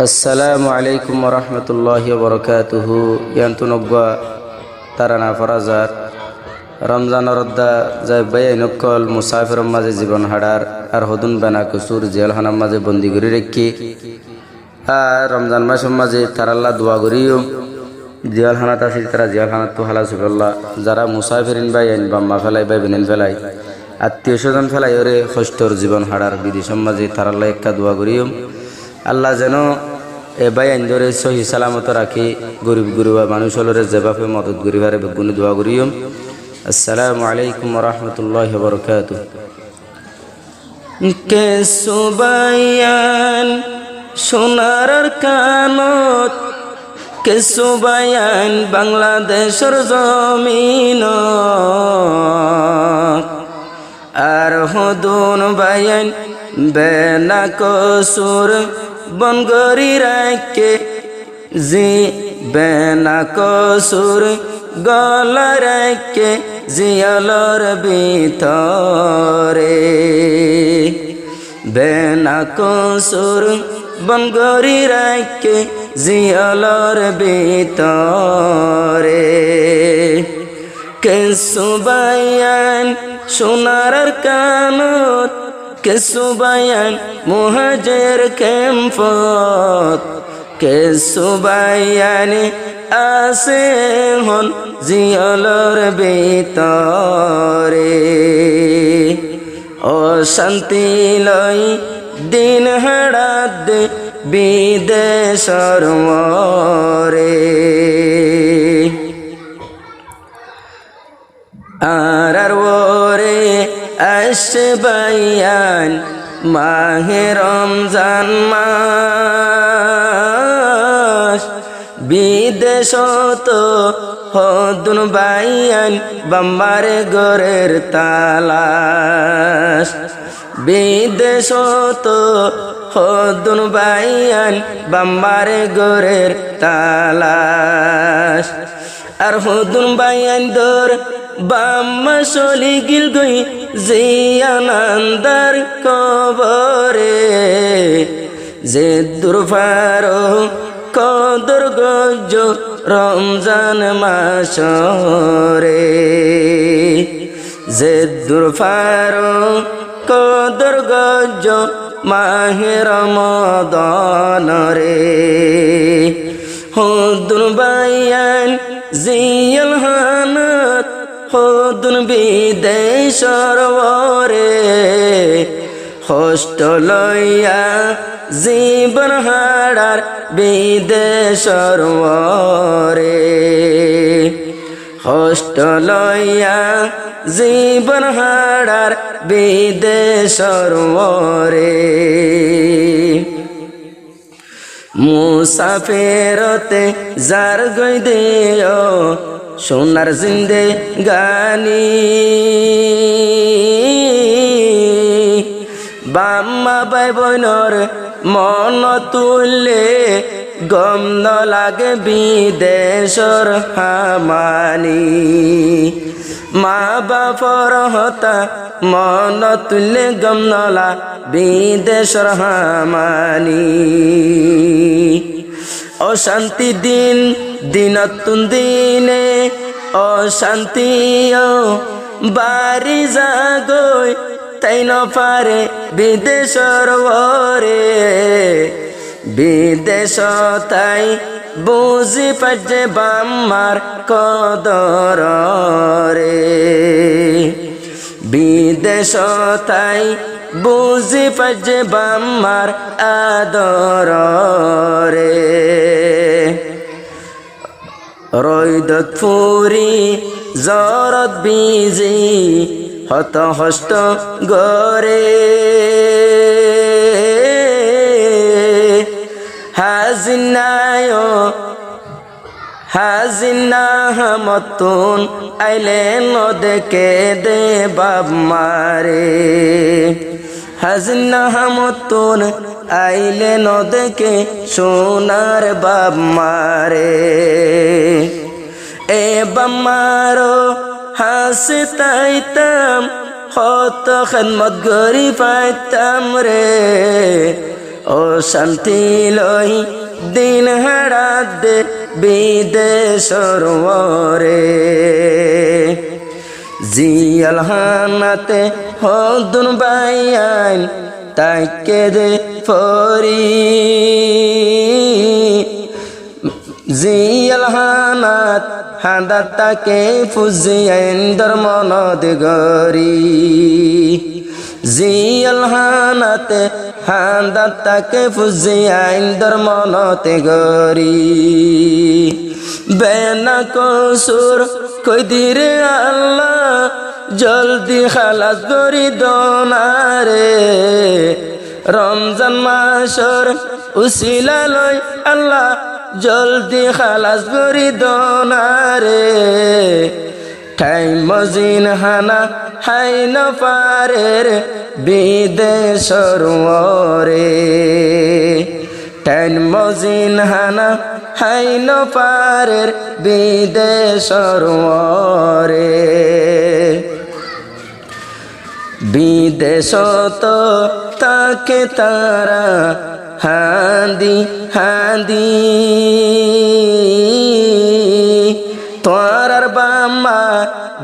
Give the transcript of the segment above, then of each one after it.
আসসালামু আলাইকুম ওয়া রাহমাতুল্লাহি ওয়া বারাকাতুহু। ইয়ান্তুনগ্গা তারানা ফরাজার রমজানের রদ্দা যাই বাইনকল মুসাফির মাঝে জীবন হাডার আর হদুন বানা কুসুর জেলখানার মাঝে বন্দি করে রেখি আর রমজান মাসের মাঝে তারাল্লা দোয়া করিও জেলখানাত আছে তারা জেলখানাত তো হালা সুবল্লাহ যারা মুসাফিরিন বাইন বাম্মা ফেলাই বাই বিনেন ফেলাই আত্মীয় স্বজন ফেলাই ওরে কষ্টর জীবন হাডার বিদেশের মাঝে তারাল্লা একটা দোয়া করিও আল্লাহ যেন এ বাইন ধরে সহি সালামত রাখি গরিব গরিবা মানুষ হলরে যেভাবে মদত গরিবারে বেগুনি দোয়া করিও। আসসালামু আলাইকুম ওয়া রাহমাতুল্লাহি ওয়া বারাকাতুহু। কে সুবায়ান সোনার কানত কে সুবায়ান বাংলাদেশের জমিন আর হদুন বায়ান বেনা কসুর বনগরি রাখে জি বেনা কসুর গলা রাখে জিয়ালর ভিতরে বেনা কসুর বনগরি রাখে জিয়ালর ভিতরে কে সুবায়ান সোনার কানত কে সুবায়ান মুহাজির ক্যাম্পত কে সুবায়ান আসে হন জিয়ালর ভিতরে ও শান্তি লই দিন হাড়াত বিদেশর মরে আর ওরে আসবায়ান মাহে রমজান মাস বিদেশত হদুন বাইয়ান বাম্মারে গরের তালাশ বিদেশত হদুন বাইয়ান বাম্মারে গরের তালাশ আর হদুন বাইয়ান দর বাম্মা চলি গিল গই জিয়ানন্দার কবরে যে দুর্ভার কদর গজ রমজান মাসরে যে দুর্ভার কদর গজ মাহে রমাদান রে হদুন বাইয়ান জিয়াল হানাত হদুন বিদেশর ওরে হষ্ট লইয়া জীবন হাড়ার বিদেশর ওরে হষ্ট লইয়া জীবন হাড়ার বিদেশর ওরে মুসাফিরতে যার গই দেও সোনার জিন্দে গানি বাম্মা বাই বইনর মন তুললে গম ন লাগে বিদেশর হামানি মা বাপর হতা মন তুললে গম নলা বিদেশর হামানি অশান্তি দিন দিনতুন দিনে অশান্তি বাড়ি জাগই তাই ন পারে বিদেশর ওরে বিদেশ তাই বুঝি পাচ্ছে বাম্মার কদর রে বিদেশ তাই বুঝি পাচ্ছে বাম্মার আদর রে রৈদত ফুরি জরত বিজি হত হস্ত গরে হাজিনায় হাজিনা হামতুন আইলে নদকে দে বাব মারে হাজিনা হামতুন আইলে নদকে সোনার বাব মারে এ বাম্মারো হাসি তাইতাম হত খেদমত গরি পাইতাম রে ও শান্তি লই দিন হারাত দে বিদেশর ওরে জিয়াল হানাতে হদুন বাইয়ান তাকে দে ফরি জিয়াল হানাত হাঁদা তাকে ফুজিয়ান ধর্মনদ গরি জিয়াল হানাতে হাঁদা তাকে ফুজিয়ান ধর্মনতে গরি বেনা কসুর কই দিরে আল্লাহ জলদি খালাস করি দোনারে রমজান মাসর উসিলা লই আল্লাহ জলদি খালাস করি দোনারে ঠাই মজিন হানা হাই ন পারের বিদেশর ওরে ঠাই মজিন হানা হাই ন পারের বিদেশর ওরে বিদেশত তাকে তারা হাঁদি হাঁদি তোরার বাম্মা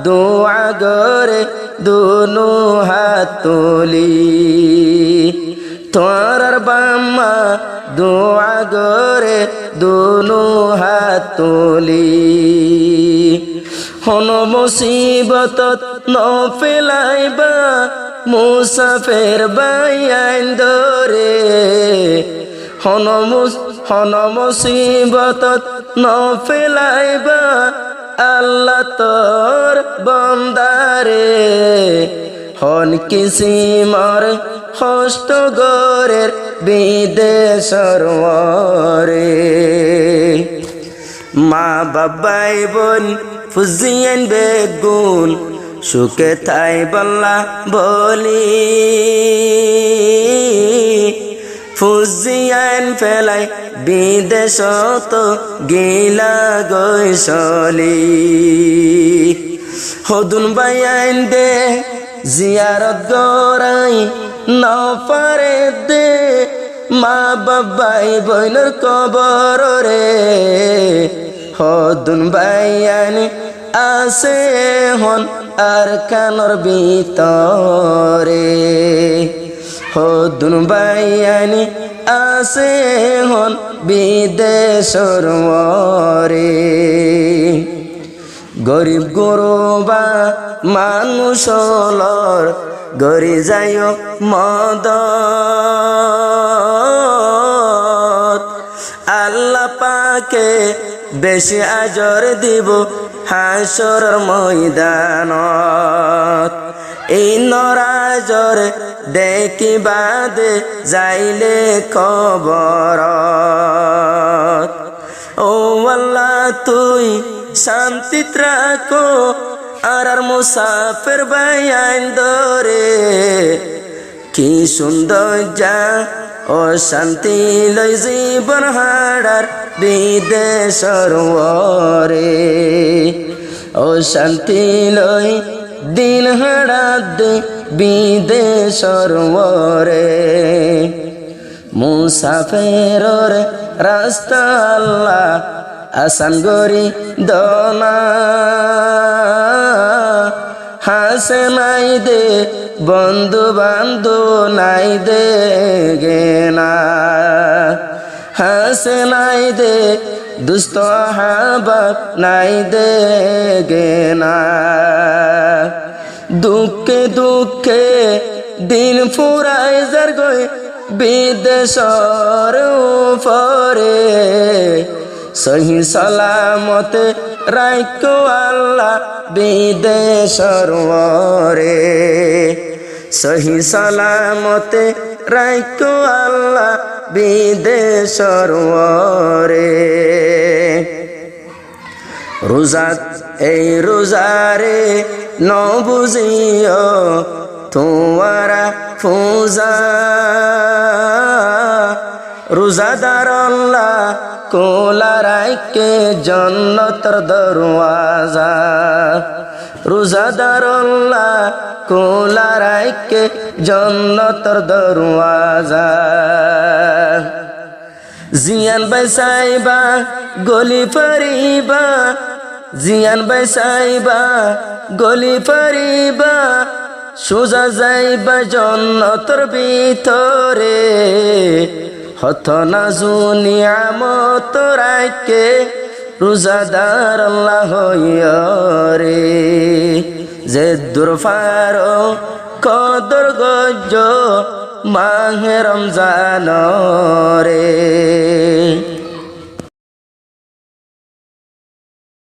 দোয়া গরে দুনু হাত তুলি তোরার বাম্মা দোয়া গরে দুনু হাত তুলি হন মুসিবতত ন ফেলাইবা মুসাফের বাইয়ান দরে হন মুসিবতত ন ফেলাইবা আল্লাহ তোর বন্দারে হন কিসিমর হস্ত গরের বিদেশর ওরে মা বাবাই বোন ফুজিয়ান বেগুন সুখে থাই বল্লা বলি ফুজিয়ান ফেলাই বিদেশত গিলা গৈসলি হদুন বাইয়ান দে জিয়ারত গরাই নপারে দে মা বাবাই বইনর কবর রে হদুন বাইয়ান আসে হন আর কানর ভিতরে হদুন বাইয়ানি আসে হন বিদেশর ওরে গরিব গরুবা মানুষ লর গরি যায় মদ আল্লাহ পাকে বেশি আজর দিব হাসর ময়দানত এই নরাজর দেখি বাদে যাইলে কবর ও আল্লাহ তুই শান্তি রাখো আর মুসাফির বাইয়ান দরে কি সুন্দর যা ও শান্তি লই জীবন হারার বিদেশর ওরে ও শান্তি লই দিন হারাত দে বিদেশর ওরে মুসাফিরর রাস্তা আল্লাহ আসান গরি দনা হাসে নাই দে বন্ধু বান্ধু নাই দে গেনা হাসে নাই দে দুস্থ হাবাব নাই দে গেনা দুঃখে দুঃখে দিন ফুরাই যার গই বিদেশর উপরে সহি সালামতে রাইকো আল্লাহ বিদেশর ওরে সহি সালামতে রাইকো আল্লাহ বিদেশর ওরে রোজাত এই রোজারে ন বুঝিও তোমারা ফুজা রোজাদার আল্লাহ কোলা রাইকে জন্নতর দরওয়াজা রোজাদার আল্লাহ কোলা রাইকে জন্নতর দরওয়াজা জিয়ান বাইসাইবা গলি ফারিবা জিয়ান বাইসাইবা গলি ফারিবা সোজা যাইবা জন্নতর ভিতরে হত না জুনিয়ামত রাইকে রোজাদার আল্লাহ রে যে দুরফার কদর গজ্জ মাহে রমজান রে